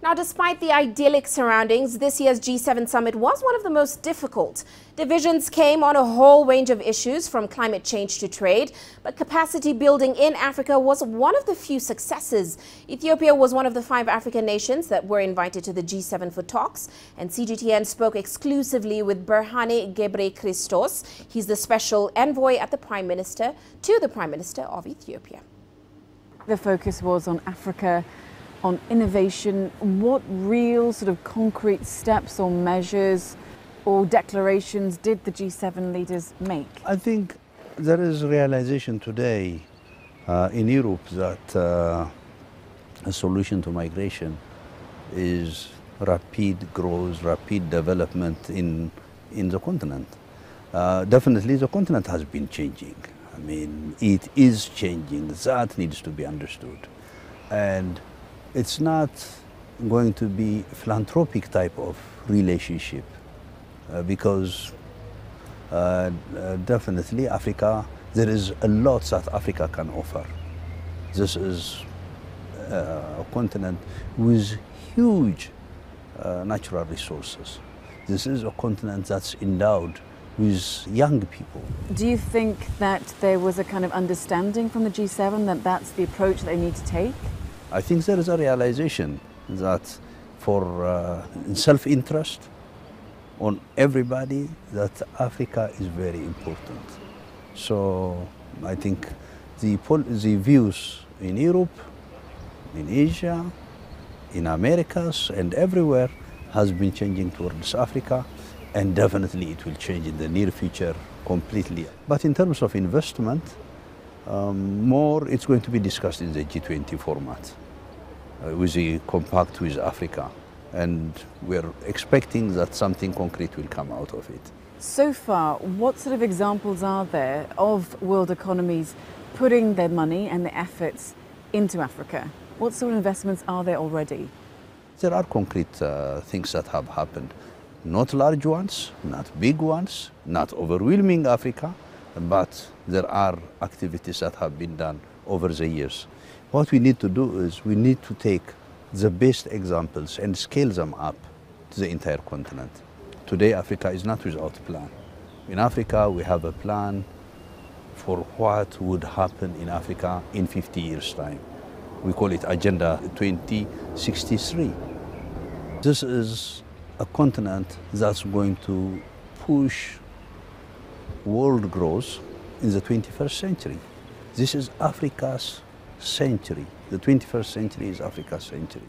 Now, despite the idyllic surroundings, this year's G7 summit was one of the most difficult. Divisions came on a whole range of issues, from climate change to trade, but capacity building in Africa was one of the few successes. Ethiopia was one of the 5 African nations that were invited to the G7 for talks, and CGTN spoke exclusively with Berhane Gebre-Christos. He's the special envoy to the Prime Minister of Ethiopia. The focus was on Africa, on innovation. What real sort of concrete steps or measures or declarations did the G7 leaders make? I think there is realization today in Europe that a solution to migration is rapid growth, rapid development in the continent. Definitely the continent has been changing. I mean, it is changing. That needs to be understood. And it's not going to be philanthropic type of relationship because definitely Africa, there is a lot that Africa can offer. This is a continent with huge natural resources. This is a continent that's endowed with young people. Do you think that there was a kind of understanding from the G7 that that's the approach they need to take? I think there is a realization that for self-interest on everybody, that Africa is very important. So I think the views in Europe, in Asia, in Americas and everywhere has been changing towards Africa, and definitely it will change in the near future completely. But in terms of investment, more it's going to be discussed in the G20 format with the compact with Africa, and we're expecting that something concrete will come out of it. So far, what sort of examples are there of world economies putting their money and their efforts into Africa? What sort of investments are there already? There are concrete things that have happened. Not large ones, not big ones, not overwhelming Africa, but there are activities that have been done over the years. What we need to do is we need to take the best examples and scale them up to the entire continent. Today, Africa is not without a plan. In Africa, we have a plan for what would happen in Africa in 50 years' time. We call it Agenda 2063. This is a continent that's going to push world growth in the 21st century. This is Africa's century. The 21st century is Africa's century.